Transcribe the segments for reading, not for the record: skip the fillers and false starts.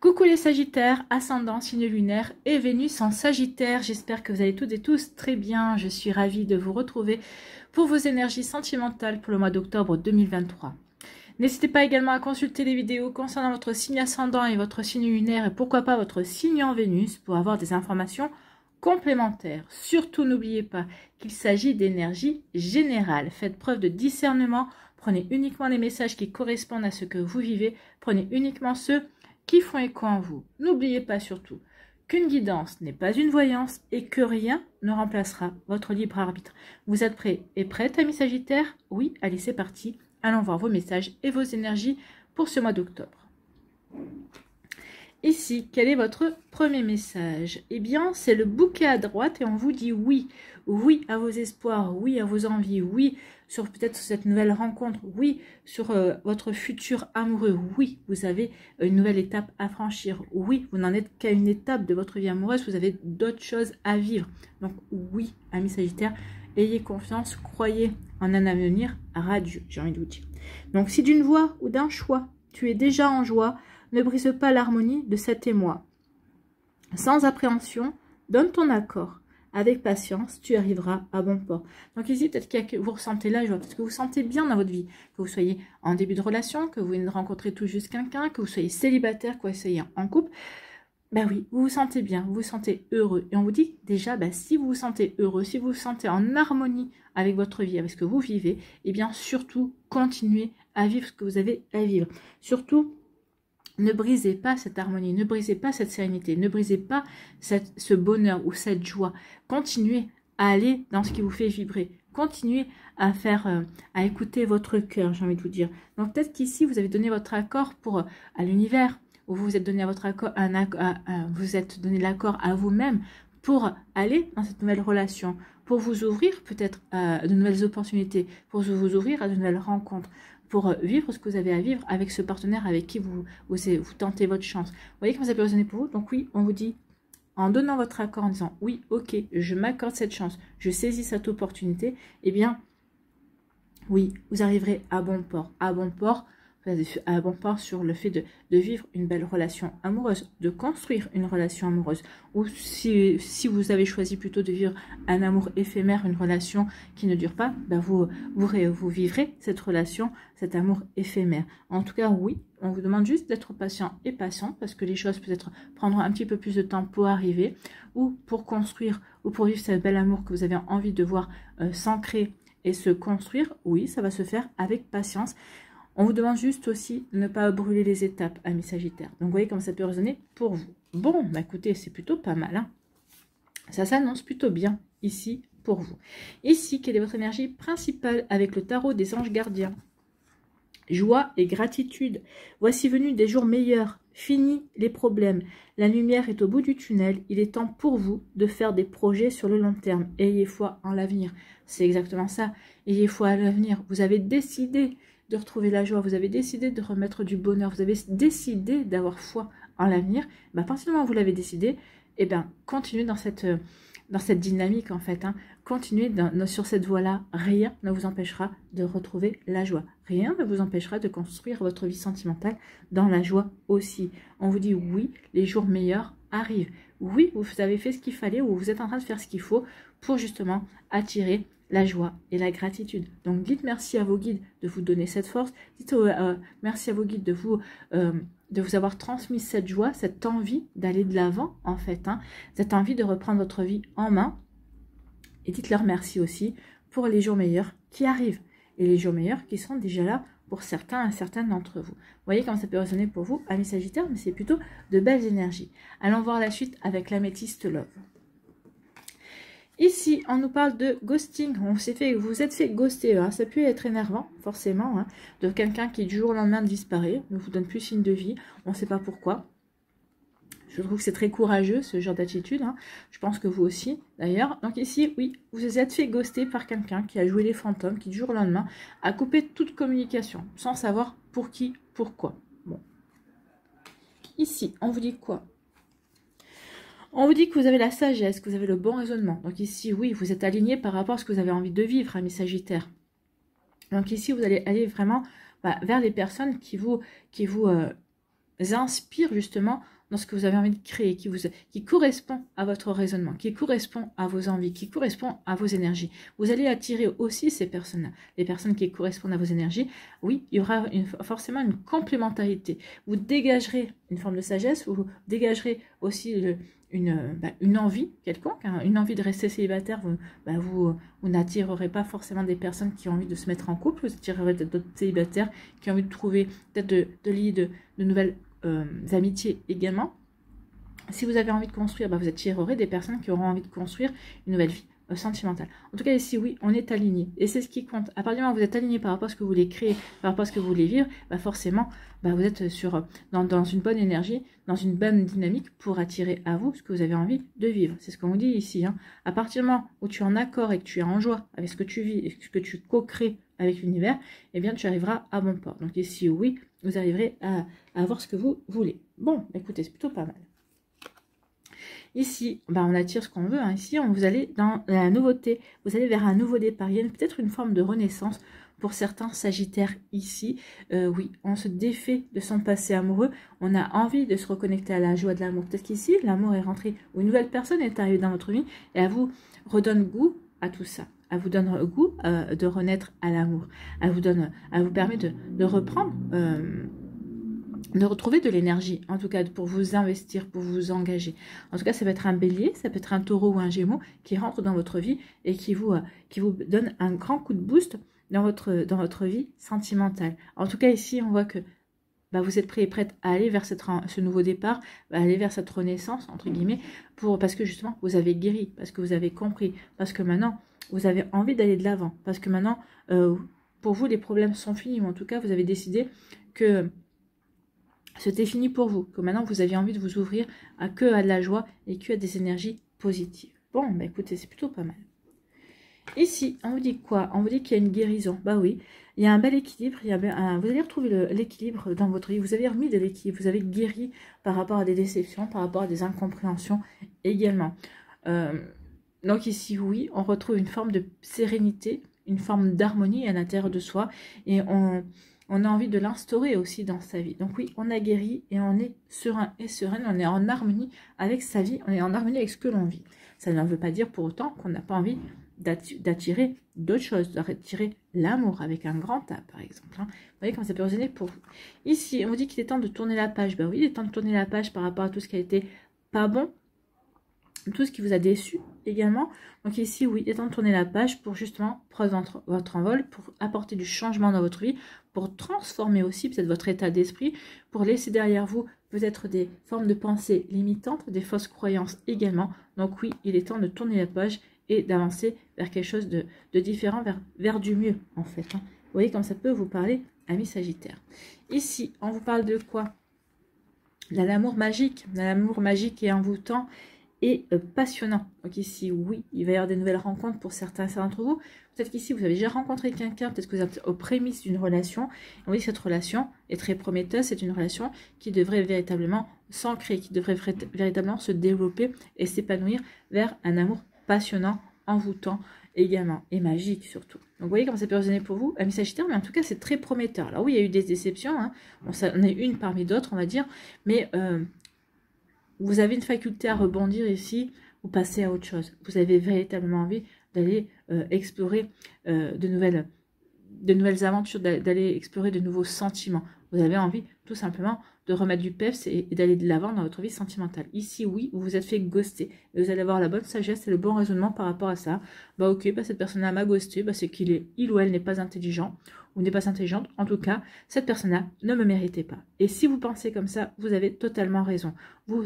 Coucou les Sagittaires, ascendant, signe lunaire et Vénus en Sagittaire. J'espère que vous allez toutes et tous très bien. Je suis ravie de vous retrouver pour vos énergies sentimentales pour le mois d'octobre 2023. N'hésitez pas également à consulter les vidéos concernant votre signe ascendant et votre signe lunaire et pourquoi pas votre signe en Vénus pour avoir des informations complémentaires. Surtout n'oubliez pas qu'il s'agit d'énergie générale. Faites preuve de discernement. Prenez uniquement les messages qui correspondent à ce que vous vivez. Prenez uniquement ceux qui font écho en vous. N'oubliez pas surtout qu'une guidance n'est pas une voyance et que rien ne remplacera votre libre arbitre. Vous êtes prêts et prêtes, amis Sagittaires? Oui, allez, c'est parti. Allons voir vos messages et vos énergies pour ce mois d'octobre. Ici, quel est votre premier message? Eh bien, c'est le bouquet à droite et on vous dit oui. Oui à vos espoirs, oui à vos envies, oui sur peut-être cette nouvelle rencontre, oui sur votre futur amoureux, oui, vous avez une nouvelle étape à franchir, oui, vous n'en êtes qu'à une étape de votre vie amoureuse, vous avez d'autres choses à vivre. Donc oui, amis Sagittaires, ayez confiance, croyez en un avenir radieux, j'ai envie de vous dire. Donc si d'une voix ou d'un choix, tu es déjà en joie, ne brise pas l'harmonie de cet émoi. Sans appréhension, donne ton accord. Avec patience, tu arriveras à bon port. Donc ici, peut-être que vous ressentez la joie, peut-être que vous sentez bien dans votre vie, que vous soyez en début de relation, que vous venez de rencontrer tout juste quelqu'un, que vous soyez célibataire, que vous soyez en couple. Ben oui, vous vous sentez bien, vous vous sentez heureux. Et on vous dit déjà, ben, si vous vous sentez heureux, si vous vous sentez en harmonie avec votre vie, avec ce que vous vivez, eh bien surtout, continuez à vivre ce que vous avez à vivre. Surtout, ne brisez pas cette harmonie, ne brisez pas cette sérénité, ne brisez pas ce bonheur ou cette joie. Continuez à aller dans ce qui vous fait vibrer. Continuez à faire, à écouter votre cœur, j'ai envie de vous dire. Donc peut-être qu'ici, vous avez donné votre accord à l'univers, ou vous vous êtes donné votre accord, vous êtes donné l'accord à vous-même pour aller dans cette nouvelle relation, pour vous ouvrir peut-être à de nouvelles opportunités, pour vous ouvrir à de nouvelles rencontres, pour vivre ce que vous avez à vivre avec ce partenaire avec qui vous tentez votre chance. Vous voyez comment ça peut résonner pour vous? Donc oui, on vous dit, en donnant votre accord, en disant, oui, ok, je m'accorde cette chance, je saisis cette opportunité, eh bien, oui, vous arriverez à bon port. À bon port sur le fait de vivre une belle relation amoureuse, de construire une relation amoureuse. Ou si vous avez choisi plutôt de vivre un amour éphémère, une relation qui ne dure pas, ben vous vivrez cette relation, cet amour éphémère. En tout cas, oui, on vous demande juste d'être patient et patient parce que les choses peut-être prendront un petit peu plus de temps pour arriver ou pour construire ou pour vivre ce bel amour que vous avez envie de voir s'ancrer et se construire. Oui, ça va se faire avec patience. On vous demande juste aussi de ne pas brûler les étapes, amis Sagittaires. Donc, vous voyez comment ça peut résonner pour vous. Bon, bah écoutez, c'est plutôt pas mal. Hein. Ça s'annonce plutôt bien ici pour vous. Ici, quelle est votre énergie principale avec le tarot des anges gardiens? Joie et gratitude. Voici venus des jours meilleurs. Fini les problèmes. La lumière est au bout du tunnel. Il est temps pour vous de faire des projets sur le long terme. Ayez foi en l'avenir. C'est exactement ça. Ayez foi en l'avenir. Vous avez décidé de retrouver la joie, vous avez décidé de remettre du bonheur, vous avez décidé d'avoir foi en l'avenir, à partir du moment où vous l'avez décidé, eh bien, continuez dans cette dynamique en fait, hein. Continuez sur cette voie-là, rien ne vous empêchera de retrouver la joie, rien ne vous empêchera de construire votre vie sentimentale dans la joie aussi. On vous dit oui, les jours meilleurs arrivent, oui, vous avez fait ce qu'il fallait ou vous êtes en train de faire ce qu'il faut pour justement attirer la joie et la gratitude. Donc dites merci à vos guides de vous donner cette force, dites merci à vos guides de vous avoir transmis cette joie, cette envie d'aller de l'avant en fait, hein, cette envie de reprendre votre vie en main, et dites-leur merci aussi pour les jours meilleurs qui arrivent, et les jours meilleurs qui sont déjà là pour certains et certaines d'entre vous. Vous voyez comment ça peut résonner pour vous, amis Sagittaires, mais c'est plutôt de belles énergies. Allons voir la suite avec l'améthyste Love. Ici, on nous parle de ghosting. Vous êtes fait ghoster. Hein. Ça peut être énervant, forcément, hein, de quelqu'un qui du jour au lendemain disparaît, ne vous donne plus signe de vie. On ne sait pas pourquoi. Je trouve que c'est très courageux, ce genre d'attitude. Hein. Je pense que vous aussi, d'ailleurs. Donc ici, oui, vous êtes fait ghoster par quelqu'un qui a joué les fantômes, qui du jour au lendemain a coupé toute communication, sans savoir pour qui, pourquoi. Bon. Ici, on vous dit quoi? On vous dit que vous avez la sagesse, que vous avez le bon raisonnement. Donc ici, oui, vous êtes aligné par rapport à ce que vous avez envie de vivre, amis Sagittaires. Donc ici, vous allez aller vraiment vers les personnes qui vous inspire justement dans ce que vous avez envie de créer, qui correspond à votre raisonnement, qui correspond à vos envies, qui correspond à vos énergies. Vous allez attirer aussi ces personnes-là, les personnes qui correspondent à vos énergies. Oui, il y aura forcément une complémentarité. Vous dégagerez une forme de sagesse, vous dégagerez aussi une envie quelconque, hein, une envie de rester célibataire. Vous n'attirerez pas forcément des personnes qui ont envie de se mettre en couple, vous attirerez peut-être d'autres célibataires qui ont envie de trouver peut-être de lier de nouvelles amitiés également. Si vous avez envie de construire, vous attirerez des personnes qui auront envie de construire une nouvelle vie sentimentale. En tout cas ici, oui, on est aligné. Et c'est ce qui compte. À partir du moment où vous êtes aligné par rapport à ce que vous voulez créer, par rapport à ce que vous voulez vivre, forcément, vous êtes dans une bonne énergie, dans une bonne dynamique pour attirer à vous ce que vous avez envie de vivre. C'est ce qu'on vous dit ici. Hein. À partir du moment où tu es en accord et que tu es en joie avec ce que tu vis et ce que tu co-crées avec l'univers, eh bien tu arriveras à bon port. Donc ici, oui, vous arriverez à avoir ce que vous voulez. Bon, écoutez, c'est plutôt pas mal. Ici, on attire ce qu'on veut. Hein. Ici, vous allez dans la nouveauté. Vous allez vers un nouveau départ. Il y a peut-être une forme de renaissance pour certains sagittaires ici. Oui, on se défait de son passé amoureux. On a envie de se reconnecter à la joie de l'amour. Peut-être qu'ici, l'amour est rentré ou une nouvelle personne est arrivée dans votre vie et elle vous redonne goût à tout ça. Elle vous donne goût de renaître à l'amour. Elle vous permet de reprendre... de retrouver de l'énergie, en tout cas pour vous investir, pour vous engager. En tout cas, ça peut être un bélier, ça peut être un taureau ou un gémeau qui rentre dans votre vie et qui vous donne un grand coup de boost dans votre vie sentimentale. En tout cas, ici, on voit que vous êtes prêt et prête à aller vers ce nouveau départ, à aller vers cette renaissance, entre guillemets, parce que justement, vous avez guéri, parce que vous avez compris, parce que maintenant, vous avez envie d'aller de l'avant, parce que maintenant, pour vous, les problèmes sont finis, ou en tout cas, vous avez décidé que c'était fini pour vous, que maintenant vous aviez envie de vous ouvrir à de la joie et à des énergies positives. Bon, écoutez, c'est plutôt pas mal. Ici, on vous dit quoi? On vous dit qu'il y a une guérison. Oui, il y a un bel équilibre. Vous allez retrouver l'équilibre dans votre vie. Vous avez remis de l'équilibre. Vous avez guéri par rapport à des déceptions, par rapport à des incompréhensions également. Donc ici, oui, on retrouve une forme de sérénité, une forme d'harmonie à l'intérieur de soi. Et on a envie de l'instaurer aussi dans sa vie. Donc oui, on a guéri et on est serein et sereine. On est en harmonie avec sa vie. On est en harmonie avec ce que l'on vit. Ça ne veut pas dire pour autant qu'on n'a pas envie d'attirer d'autres choses, d'attirer l'amour avec un grand A, par exemple. Hein. Vous voyez comment ça peut résonner pour vous. Ici, on vous dit qu'il est temps de tourner la page. Oui, il est temps de tourner la page par rapport à tout ce qui a été pas bon, tout ce qui vous a déçu également. Donc ici, oui, il est temps de tourner la page pour justement prendre votre envol, pour apporter du changement dans votre vie, pour transformer aussi peut-être votre état d'esprit, pour laisser derrière vous peut-être des formes de pensée limitantes, des fausses croyances également. Donc oui, il est temps de tourner la page et d'avancer vers quelque chose de différent, vers du mieux en fait. Hein. Vous voyez comme ça peut vous parler, amis Sagittaires. Ici, on vous parle de quoi? L'amour magique et envoûtant et passionnant. Donc ici, oui, il va y avoir des nouvelles rencontres pour certains d'entre vous. Peut-être qu'ici, vous avez déjà rencontré quelqu'un, peut-être que vous êtes aux prémices d'une relation. On dit que cette relation est très prometteuse. C'est une relation qui devrait véritablement s'ancrer, qui devrait véritablement se développer et s'épanouir vers un amour passionnant, envoûtant également, et magique surtout. Donc vous voyez comment ça peut résonner pour vous, amis Sagittaires, mais en tout cas c'est très prometteur. Alors oui, il y a eu des déceptions, hein. Bon, ça en est une parmi d'autres, on va dire, mais vous avez une faculté à rebondir ici, vous passez à autre chose. Vous avez véritablement envie d'aller explorer de nouvelles aventures, d'aller explorer de nouveaux sentiments. Vous avez envie tout simplement de remettre du peps et d'aller de l'avant dans votre vie sentimentale. Ici, oui, vous vous êtes fait ghoster. Et vous allez avoir la bonne sagesse et le bon raisonnement par rapport à ça. Ok, cette personne-là m'a ghosté, c'est il ou elle n'est pas intelligent ou n'est pas intelligente. En tout cas, cette personne-là ne me méritait pas. Et si vous pensez comme ça, vous avez totalement raison.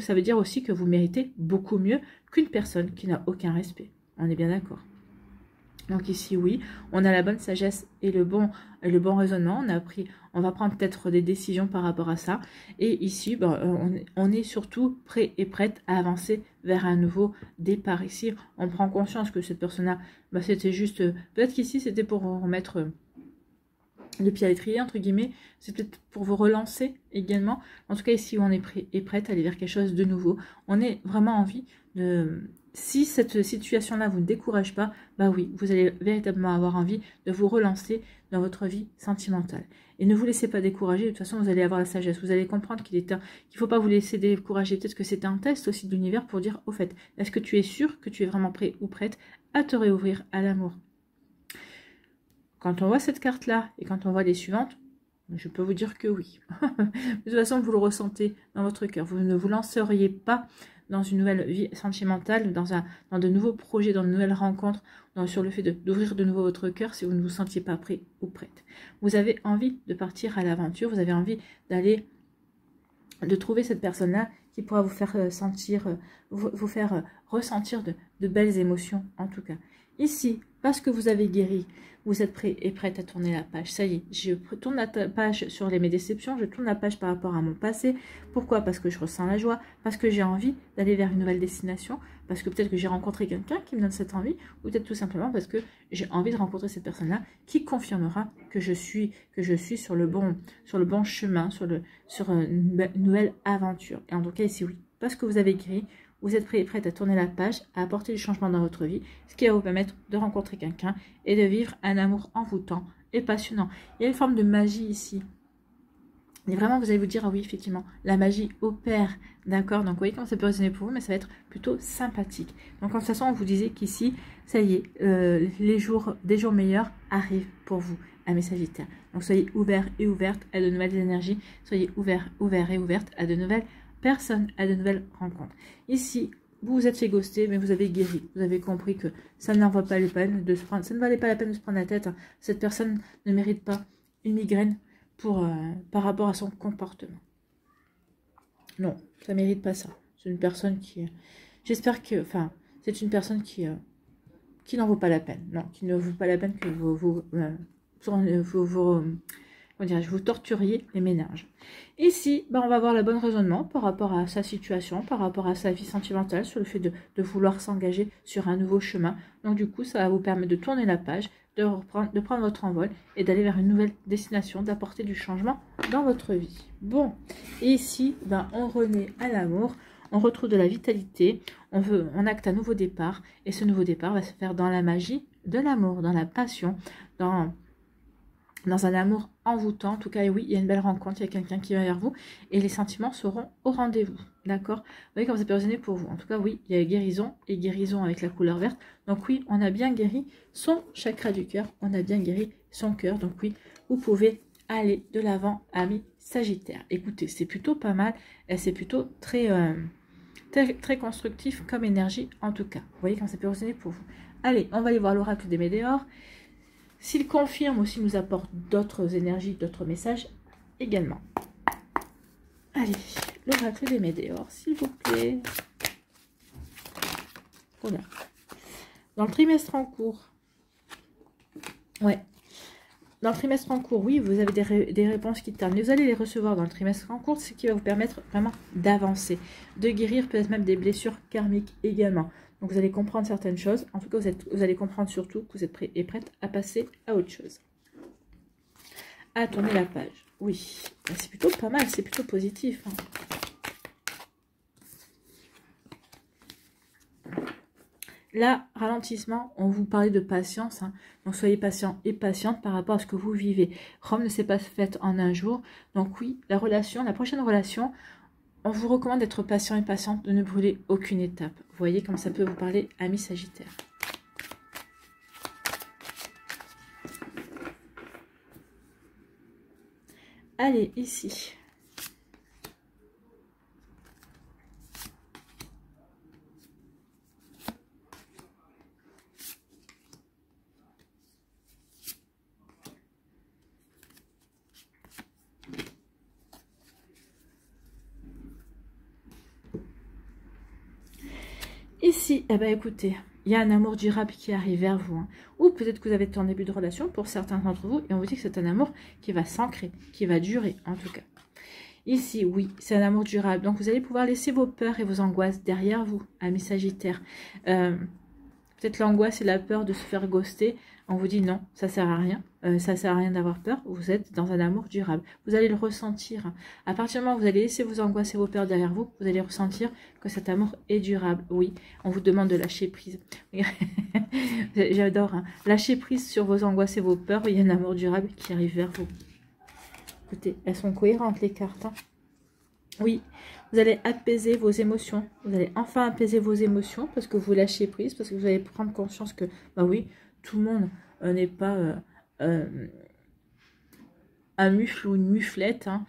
Ça veut dire aussi que vous méritez beaucoup mieux qu'une personne qui n'a aucun respect. On est bien d'accord. Donc ici, oui, on a la bonne sagesse et le bon raisonnement. On va prendre peut-être des décisions par rapport à ça. Et ici, on est surtout prêt et prête à avancer vers un nouveau départ. Ici, on prend conscience que cette personne-là, c'était juste... peut-être qu'ici, c'était pour remettre le pied à l'étrier, entre guillemets. C'est peut-être pour vous relancer également. En tout cas, ici, on est prêt et prête à aller vers quelque chose de nouveau. On est vraiment envie si cette situation-là vous ne décourage pas, bah oui, vous allez véritablement avoir envie de vous relancer dans votre vie sentimentale. Et ne vous laissez pas décourager, de toute façon, vous allez avoir la sagesse. Vous allez comprendre qu'il ne faut pas vous laisser décourager. Peut-être que c'est un test aussi de l'univers pour dire, au fait, est-ce que tu es sûr que tu es vraiment prêt ou prête à te réouvrir à l'amour? Quand on voit cette carte-là et quand on voit les suivantes, je peux vous dire que oui. De toute façon, vous le ressentez dans votre cœur. Vous ne vous lanceriez pas dans une nouvelle vie sentimentale, dans de nouveaux projets, dans de nouvelles rencontres, sur le fait d'ouvrir de nouveau votre cœur si vous ne vous sentiez pas prêt ou prête. Vous avez envie de partir à l'aventure, vous avez envie de trouver cette personne-là qui pourra vous faire vous faire ressentir de belles émotions en tout cas. Ici, parce que vous avez guéri, vous êtes prêt et prête à tourner la page. Ça y est, je tourne la page sur mes déceptions, je tourne la page par rapport à mon passé. Pourquoi? Parce que je ressens la joie, parce que j'ai envie d'aller vers une nouvelle destination, parce que peut-être que j'ai rencontré quelqu'un qui me donne cette envie, ou peut-être tout simplement parce que j'ai envie de rencontrer cette personne-là qui confirmera que je suis sur le bon chemin, sur une nouvelle aventure. Et en tout cas ici, oui, parce que vous avez guéri, vous êtes prêt et prête à tourner la page, à apporter du changement dans votre vie, ce qui va vous permettre de rencontrer quelqu'un et de vivre un amour envoûtant et passionnant. Il y a une forme de magie ici. Et vraiment, vous allez vous dire, ah oui, effectivement, la magie opère, d'accord? Donc, vous voyez comment ça peut résonner pour vous, mais ça va être plutôt sympathique. Donc, en toute façon, on vous disait qu'ici, ça y est, des jours meilleurs arrivent pour vous, amis Sagittaires. Donc, soyez ouverts et ouvertes à de nouvelles énergies, soyez ouverts et ouvertes à de nouvelles personne à de nouvelles rencontres. Ici, vous vous êtes fait ghoster, mais vous avez guéri. Vous avez compris que ça n'en vaut pas la peine de se prendre. Ça ne valait pas la peine de se prendre la tête. Hein. Cette personne ne mérite pas une migraine par rapport à son comportement. Non, ça ne mérite pas ça. C'est une personne qui... J'espère que... Enfin, c'est une personne qui n'en vaut pas la peine. Non, qui ne vaut pas la peine que vous torturiez les ménages. Ici, on va voir le bon raisonnement par rapport à sa situation, par rapport à sa vie sentimentale, sur le fait de vouloir s'engager sur un nouveau chemin. Donc du coup, ça va vous permettre de tourner la page, de prendre votre envol et d'aller vers une nouvelle destination, d'apporter du changement dans votre vie. Bon, et ici, on renaît à l'amour, on retrouve de la vitalité, on acte un nouveau départ, et ce nouveau départ va se faire dans la magie de l'amour, dans la passion, dans un amour envoûtant. En tout cas, oui, il y a une belle rencontre, il y a quelqu'un qui va vers vous et les sentiments seront au rendez-vous, d'accord? Vous voyez comment ça peut résonner pour vous. En tout cas, oui, il y a guérison et guérison avec la couleur verte. Donc oui, on a bien guéri son chakra du cœur, on a bien guéri son cœur. Donc oui, vous pouvez aller de l'avant, amis Sagittaires. Écoutez, c'est plutôt pas mal et c'est plutôt très constructif comme énergie en tout cas. Vous voyez comment ça peut résonner pour vous. Allez, on va aller voir l'oracle des Météores. S'il confirme ou s'il nous apporte d'autres énergies, d'autres messages également. Allez, l'oracle des Météores, s'il vous plaît. Voilà. Dans le trimestre en cours. Ouais. Dans le trimestre en cours, oui, vous avez des réponses qui tardent. Mais vous allez les recevoir dans le trimestre en cours, ce qui va vous permettre vraiment d'avancer, de guérir peut-être même des blessures karmiques également. Donc, vous allez comprendre certaines choses. En tout cas, vous allez comprendre surtout que vous êtes prêt et prête à passer à autre chose. À tourner la page. Oui, c'est plutôt pas mal, c'est plutôt positif. Là, ralentissement, on vous parlait de patience. Donc, soyez patient et patiente par rapport à ce que vous vivez. Rome ne s'est pas faite en un jour. Donc, oui, la prochaine relation... On vous recommande d'être patient et patiente, de ne brûler aucune étape. Vous voyez comme ça peut vous parler, amis Sagittaires. Allez, ici. Ici, eh ben écoutez, il y a un amour durable qui arrive vers vous. Ou peut-être que vous avez été en début de relation pour certains d'entre vous. Et on vous dit que c'est un amour qui va s'ancrer, qui va durer en tout cas. Ici, oui, c'est un amour durable. Donc vous allez pouvoir laisser vos peurs et vos angoisses derrière vous, amis Sagittaires. Peut-être l'angoisse et la peur de se faire ghoster. On vous dit non, ça sert à rien. ça sert à rien d'avoir peur, vous êtes dans un amour durable. Vous allez le ressentir. Hein. À partir du moment où vous allez laisser vos angoisses et vos peurs derrière vous, vous allez ressentir que cet amour est durable. Oui, on vous demande de lâcher prise. J'adore. Hein. Lâcher prise sur vos angoisses et vos peurs, il y a un amour durable qui arrive vers vous. Écoutez, elles sont cohérentes les cartes. Hein. Oui, vous allez apaiser vos émotions. Vous allez enfin apaiser vos émotions parce que vous lâchez prise, parce que vous allez prendre conscience que, bah oui, tout le monde n'est pas un mufle ou une muflette hein,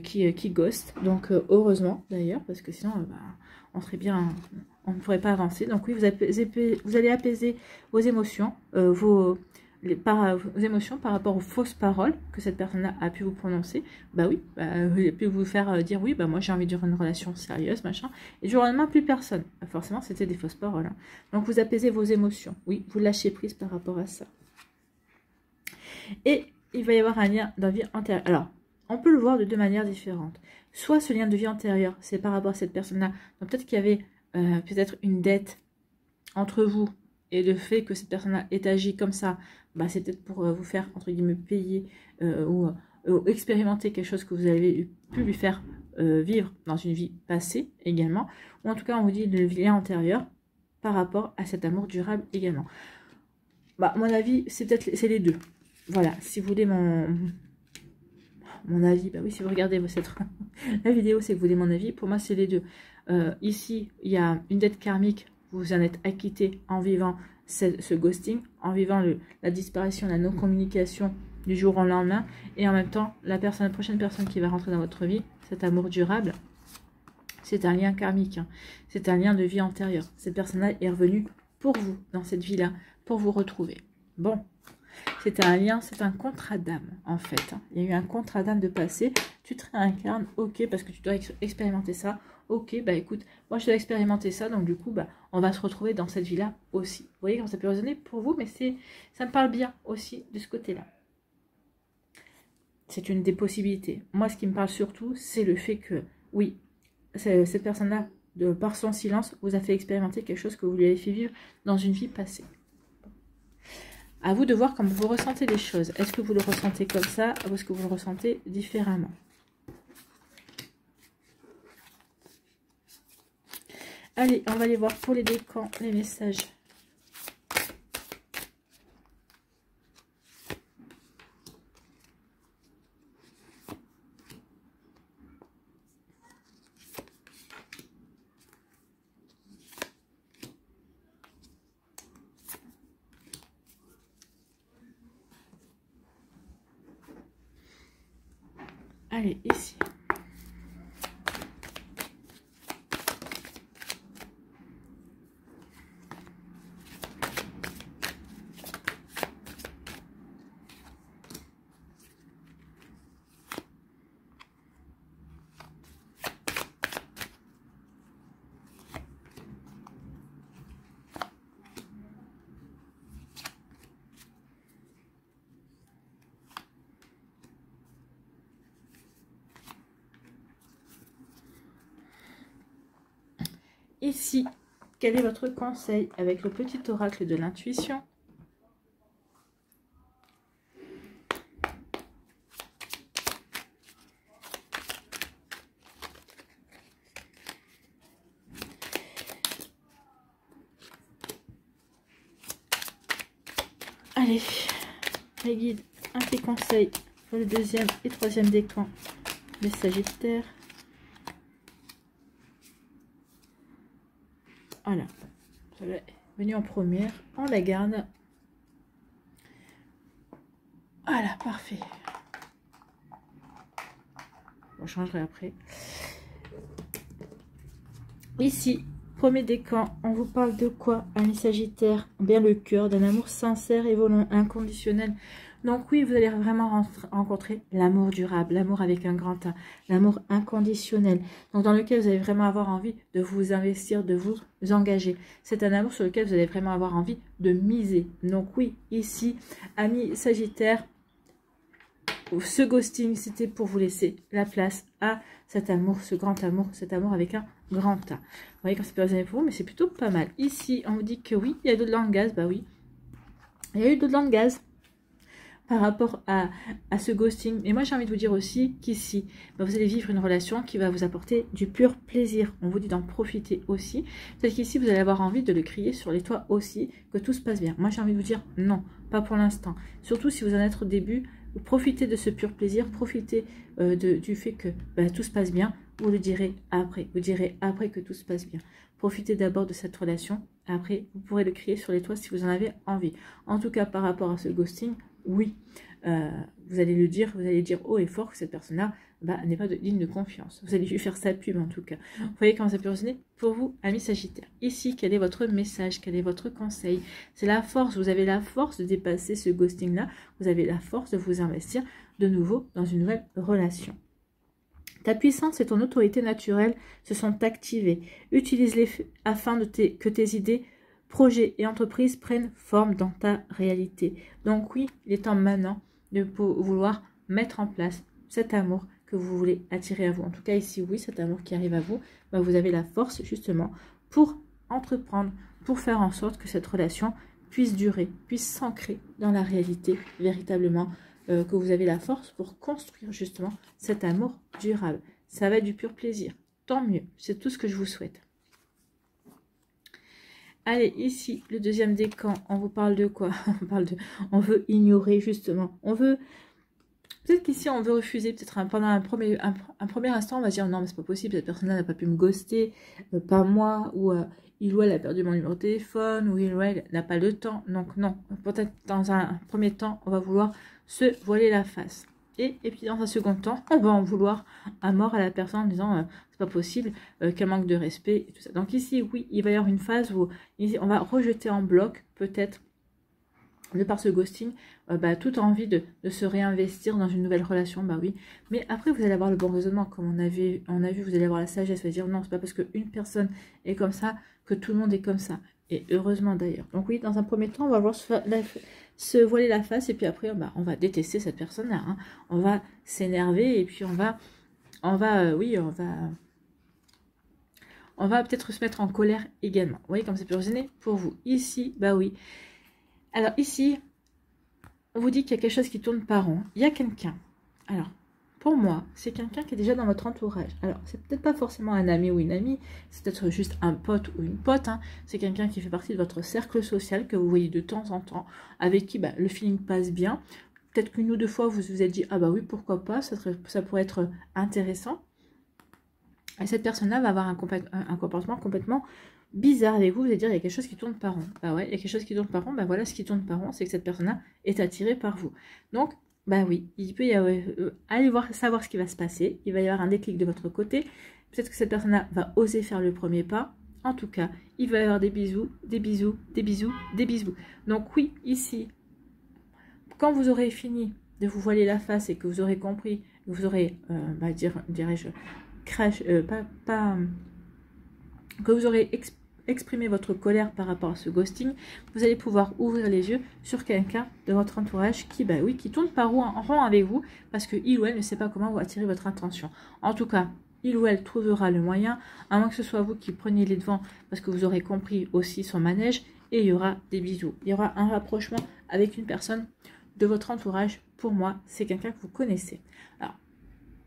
qui ghost. Donc, heureusement d'ailleurs, parce que sinon, bah, on serait bien, on ne pourrait pas avancer. Donc oui, vous allez apaiser vos émotions, vos émotions par rapport aux fausses paroles que cette personne a pu vous prononcer. Bah oui, il a pu vous faire dire oui, bah moi j'ai envie de une relation sérieuse, machin. Et du jour au lendemain, plus personne. Bah, forcément, c'était des fausses paroles. Hein. Donc vous apaisez vos émotions. Oui, vous lâchez prise par rapport à ça. Et il va y avoir un lien de vie antérieure. Alors, on peut le voir de deux manières différentes. Soit ce lien de vie antérieure, c'est par rapport à cette personne-là. Donc peut-être qu'il y avait peut-être une dette entre vous. Et le fait que cette personne-là ait agi comme ça, bah, c'est peut-être pour vous faire, entre guillemets, payer ou expérimenter quelque chose que vous avez pu lui faire vivre dans une vie passée également. Ou en tout cas, on vous dit le lien antérieur par rapport à cet amour durable également. Bah, à mon avis, c'est les deux. Voilà, si vous voulez mon avis, bah oui, si vous regardez la vidéo, c'est que vous voulez mon avis. Pour moi, c'est les deux. Ici, il y a une dette karmique. Vous en êtes acquitté en vivant ce ghosting, en vivant la disparition, la non-communication du jour au lendemain. Et en même temps, la prochaine personne qui va rentrer dans votre vie, cet amour durable, c'est un lien karmique. Hein. C'est un lien de vie antérieure. Cette personne-là est revenue pour vous, dans cette vie-là, pour vous retrouver. Bon, c'est un lien, c'est un contrat d'âme, en fait. Hein. Il y a eu un contrat d'âme de passé. Tu te réincarnes, ok, parce que tu dois expérimenter ça. Ok, bah écoute, moi je dois expérimenter ça, donc du coup, bah, on va se retrouver dans cette vie-là aussi. Vous voyez comment ça peut résonner pour vous, mais ça me parle bien aussi de ce côté-là. C'est une des possibilités. Moi, ce qui me parle surtout, c'est le fait que, oui, cette personne-là, par son silence, vous a fait expérimenter quelque chose que vous lui avez fait vivre dans une vie passée. À vous de voir comment vous ressentez les choses. Est-ce que vous le ressentez comme ça ou est-ce que vous le ressentez différemment? Allez, on va aller voir pour les décans, les messages. Allez, ici. Ici, quel est votre conseil avec le petit oracle de l'intuition? Allez, les guides, un petit conseil pour le deuxième et troisième décan des Sagittaires. Voilà, ça va venir en première, on la garde. Voilà, parfait. On changerait après. Ici, premier décan, on vous parle de quoi, amis Sagittaires? Bien le cœur, d'un amour sincère et inconditionnel. Donc oui, vous allez vraiment rencontrer l'amour durable, l'amour avec un grand A, l'amour inconditionnel. Donc dans lequel vous allez vraiment avoir envie de vous investir, de vous engager. C'est un amour sur lequel vous allez vraiment avoir envie de miser. Donc oui, ici, amis Sagittaires, ce ghosting, c'était pour vous laisser la place à cet amour, ce grand amour, cet amour avec un grand A. Vous voyez quand c'est pas résonné pour vous, mais c'est plutôt pas mal. Ici, on vous dit que oui, il y a de l'eau de gaz, bah oui. Il y a eu de l'eau de gaz. par rapport à ce ghosting. Et moi, j'ai envie de vous dire aussi qu'ici, bah, vous allez vivre une relation qui va vous apporter du pur plaisir. On vous dit d'en profiter aussi. Peut-être qu'ici, vous allez avoir envie de le crier sur les toits aussi, que tout se passe bien. Moi, j'ai envie de vous dire non, pas pour l'instant. Surtout si vous en êtes au début, profitez de ce pur plaisir, profitez du fait que bah, tout se passe bien. Vous le direz après. Vous direz après que tout se passe bien. Profitez d'abord de cette relation. Après, vous pourrez le crier sur les toits si vous en avez envie. En tout cas, par rapport à ce ghosting, oui, vous allez le dire, vous allez dire haut et fort que cette personne-là bah, n'est pas digne de confiance. Vous allez lui faire sa pub en tout cas. Vous voyez comment ça peut résonner pour vous, amis Sagittaires. Ici, quel est votre message? Quel est votre conseil? C'est la force. Vous avez la force de dépasser ce ghosting-là. Vous avez la force de vous investir de nouveau dans une nouvelle relation. Ta puissance et ton autorité naturelle se sont activées. Utilise-les afin que tes idées, projets et entreprises prennent forme dans ta réalité. Donc oui, il est temps maintenant de vouloir mettre en place cet amour que vous voulez attirer à vous. En tout cas ici, oui, cet amour qui arrive à vous, bah, vous avez la force justement pour entreprendre, pour faire en sorte que cette relation puisse durer, puisse s'ancrer dans la réalité véritablement, que vous avez la force pour construire justement cet amour durable. Ça va être du pur plaisir. Tant mieux, c'est tout ce que je vous souhaite. Allez, ici, le deuxième décan, on vous parle de quoi? On veut ignorer justement. On veut, peut-être qu'ici on veut refuser, peut-être pendant un premier instant, on va dire non mais c'est pas possible, cette personne-là n'a pas pu me ghoster, pas moi, ou il ou elle a perdu mon numéro de téléphone, ou il ou elle n'a pas le temps. Donc non, peut-être dans un premier temps, on va vouloir se voiler la face. Et puis dans un second temps, on va en vouloir à mort à la personne en disant c'est pas possible, qu'elle manque de respect et tout ça. Donc ici, oui, il va y avoir une phase où on va rejeter en bloc, peut-être, de par ce ghosting, toute envie de se réinvestir dans une nouvelle relation, bah oui. Mais après, vous allez avoir le bon raisonnement, comme on a vu, vous allez avoir la sagesse, vous allez dire non, c'est pas parce qu'une personne est comme ça que tout le monde est comme ça. Et heureusement d'ailleurs. Donc oui, dans un premier temps, on va voir se voiler la face et puis après, on va détester cette personne-là. Hein. On va s'énerver et puis on va peut-être se mettre en colère également. Vous voyez comme ça peut résonner pour vous. Ici, bah oui. Alors ici, on vous dit qu'il y a quelque chose qui tourne par rond. Il y a quelqu'un. Alors, pour moi, c'est quelqu'un qui est déjà dans votre entourage. Alors, c'est peut-être pas forcément un ami ou une amie, c'est peut-être juste un pote ou une pote. Hein. C'est quelqu'un qui fait partie de votre cercle social, que vous voyez de temps en temps, avec qui le feeling passe bien. Peut-être qu'une ou deux fois, vous vous êtes dit, ah bah oui, pourquoi pas, ça pourrait être intéressant. Et cette personne-là va avoir un comportement complètement bizarre avec vous. Vous allez dire, il y a quelque chose qui tourne par rond. Bah ouais, il y a quelque chose qui tourne par rond. Bah voilà, ce qui tourne par rond, c'est que cette personne-là est attirée par vous. Donc, bah oui, il peut y avoir, allez savoir ce qui va se passer. Il va y avoir un déclic de votre côté. Peut-être que cette personne-là va oser faire le premier pas. En tout cas, il va y avoir des bisous, des bisous, des bisous, des bisous. Donc oui, ici, quand vous aurez fini de vous voiler la face et que vous aurez compris, vous aurez, dirais-je, que vous aurez exprimé votre colère par rapport à ce ghosting, vous allez pouvoir ouvrir les yeux sur quelqu'un de votre entourage qui, qui tourne par rond avec vous parce que il ou elle ne sait pas comment vous attirer votre attention. En tout cas, il ou elle trouvera le moyen, à moins que ce soit vous qui preniez les devants parce que vous aurez compris aussi son manège, et il y aura des bisous. Il y aura un rapprochement avec une personne de votre entourage. Pour moi, c'est quelqu'un que vous connaissez. Alors,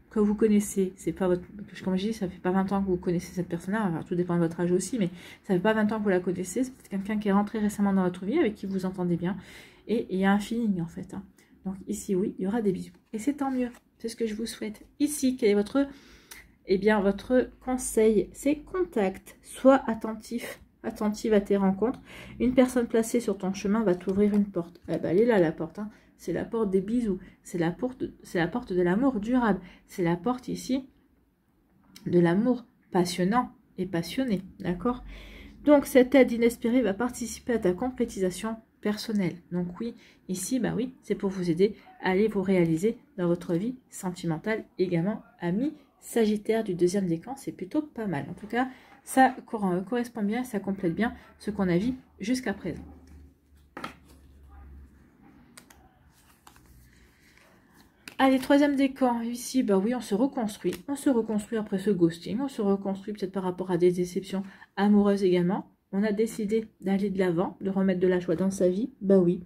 que vous connaissez, c'est pas votre, comme je dis, ça fait pas 20 ans que vous connaissez cette personne-là, enfin, tout dépend de votre âge aussi, mais ça fait pas 20 ans que vous la connaissez, c'est peut-être quelqu'un qui est rentré récemment dans votre vie, avec qui vous entendez bien, et il y a un feeling en fait. Hein. Donc ici, oui, il y aura des bisous. Et c'est tant mieux, c'est ce que je vous souhaite. Ici, quel est votre, votre conseil? C'est contact, sois attentif, attentive à tes rencontres. Une personne placée sur ton chemin va t'ouvrir une porte. Elle est là la porte, hein. C'est la porte des bisous, c'est la porte de l'amour durable, c'est la porte ici de l'amour passionnant et passionné, d'accord? Donc cette aide inespérée va participer à ta concrétisation personnelle. Donc oui, ici, oui, c'est pour vous aider à aller vous réaliser dans votre vie sentimentale également, amis Sagittaire du deuxième décan, c'est plutôt pas mal. En tout cas, ça correspond bien, ça complète bien ce qu'on a vu jusqu'à présent. Allez, troisième décan, ici, oui, on se reconstruit. On se reconstruit après ce ghosting. On se reconstruit peut-être par rapport à des déceptions amoureuses également. on a décidé d'aller de l'avant, de remettre de la joie dans sa vie, bah oui.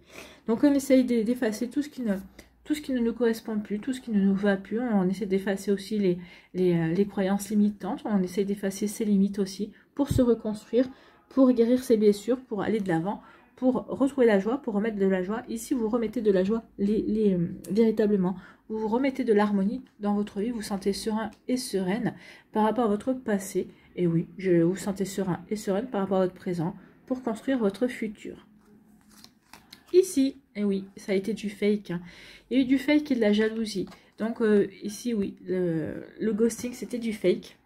Donc on essaye d'effacer tout ce qui ne nous correspond plus, tout ce qui ne nous va plus. On essaie d'effacer aussi les croyances limitantes. On essaie d'effacer ses limites aussi pour se reconstruire, pour guérir ses blessures, pour aller de l'avant, pour retrouver la joie, pour remettre de la joie. Ici, vous remettez de la joie véritablement. Vous vous remettez de l'harmonie dans votre vie. Vous vous sentez serein et sereine par rapport à votre passé. Et oui, vous vous sentez serein et sereine par rapport à votre présent pour construire votre futur. Ici, et oui, ça a été du fake. Hein. Il y a eu du fake et de la jalousie. Donc ici, oui, le ghosting, c'était du fake.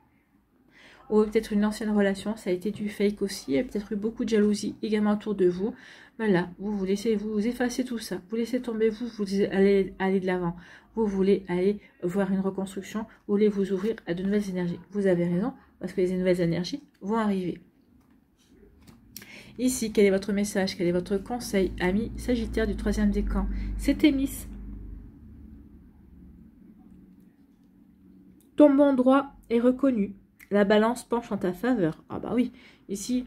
Ou peut-être une ancienne relation, ça a été du fake aussi. Il y a peut-être eu beaucoup de jalousie également autour de vous. Mais là, vous laissez, vous effacez tout ça. Vous laissez tomber, vous allez aller de l'avant. Vous voulez aller voir une reconstruction. Vous voulez vous ouvrir à de nouvelles énergies. Vous avez raison, parce que les nouvelles énergies vont arriver. Ici, quel est votre message? Quel est votre conseil, ami Sagittaire du 3e décan? C'était Miss. Ton bon droit est reconnu. La balance penche en ta faveur. Ah bah oui, ici,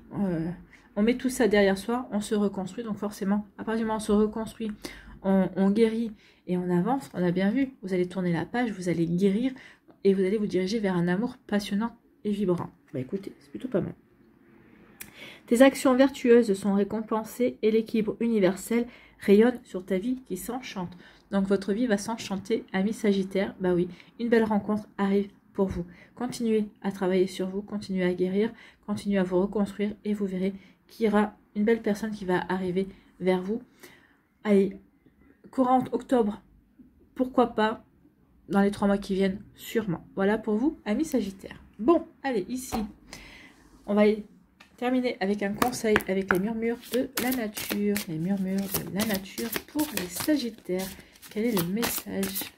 on met tout ça derrière soi, on se reconstruit. Donc forcément, à partir du moment où on se reconstruit, on guérit et on avance. On a bien vu, vous allez tourner la page, vous allez guérir et vous allez vous diriger vers un amour passionnant et vibrant. Bah écoutez, c'est plutôt pas mal. Tes actions vertueuses sont récompensées et l'équilibre universel rayonne sur ta vie qui s'enchante. Donc votre vie va s'enchanter, ami Sagittaire. Bah oui, une belle rencontre arrive pour vous. Continuez à travailler sur vous, continuez à guérir, continuez à vous reconstruire et vous verrez qu'il y aura une belle personne qui va arriver vers vous. Allez, courant octobre, pourquoi pas, dans les 3 mois qui viennent, sûrement. Voilà pour vous, ami Sagittaire. Bon, allez, ici, on va terminer avec un conseil avec les murmures de la nature. Les murmures de la nature pour les Sagittaires. Quel est le message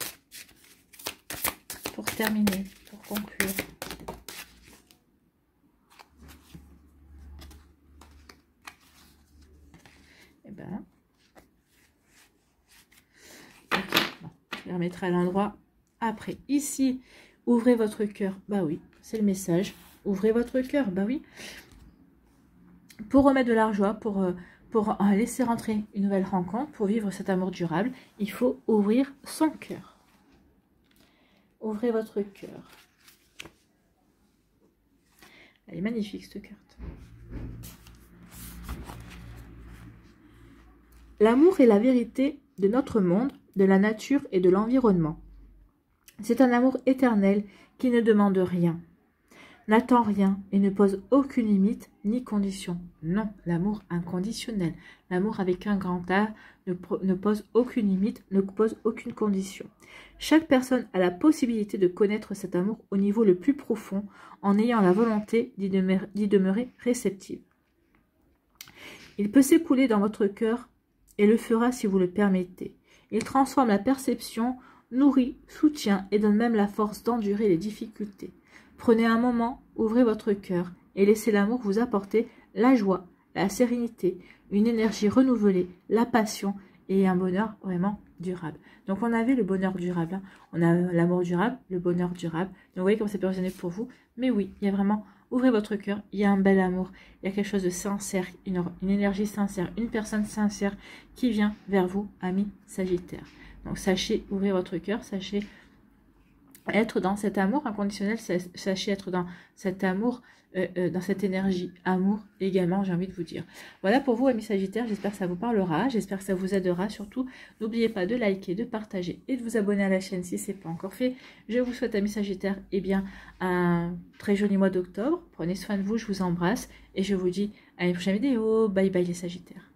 pour terminer, pour conclure? Eh ben, ok, bon, je les remettrai à l'endroit après. Ici, ouvrez votre cœur. Bah oui, c'est le message. Ouvrez votre cœur. Bah oui. Pour remettre de la joie, pour laisser rentrer une nouvelle rencontre, pour vivre cet amour durable, il faut ouvrir son cœur. Ouvrez votre cœur. Elle est magnifique, cette carte. L'amour est la vérité de notre monde, de la nature et de l'environnement. C'est un amour éternel qui ne demande rien, n'attend rien et ne pose aucune limite ni condition. Non, l'amour inconditionnel, l'amour avec un grand A ne pose aucune limite, ne pose aucune condition. Chaque personne a la possibilité de connaître cet amour au niveau le plus profond en ayant la volonté d'y demeurer réceptive. Il peut s'écouler dans votre cœur et le fera si vous le permettez. Il transforme la perception, nourrit, soutient et donne même la force d'endurer les difficultés. Prenez un moment, ouvrez votre cœur et laissez l'amour vous apporter la joie, la sérénité, une énergie renouvelée, la passion et un bonheur vraiment durable. Donc on avait le bonheur durable, hein. On a l'amour durable, le bonheur durable. Donc vous voyez comme ça peut résonner pour vous. Mais oui, il y a vraiment, ouvrez votre cœur, il y a un bel amour, il y a quelque chose de sincère, une énergie sincère, une personne sincère qui vient vers vous, ami Sagittaire. Donc sachez ouvrir votre cœur, sachez être dans cet amour inconditionnel, sachez être dans cet amour, dans cette énergie amour également, j'ai envie de vous dire. Voilà pour vous, amis Sagittaires, j'espère que ça vous parlera, j'espère que ça vous aidera. Surtout, n'oubliez pas de liker, de partager et de vous abonner à la chaîne si ce n'est pas encore fait. Je vous souhaite, amis Sagittaires, eh bien, un très joli mois d'octobre. Prenez soin de vous, je vous embrasse et je vous dis à une prochaine vidéo. Bye bye les Sagittaires.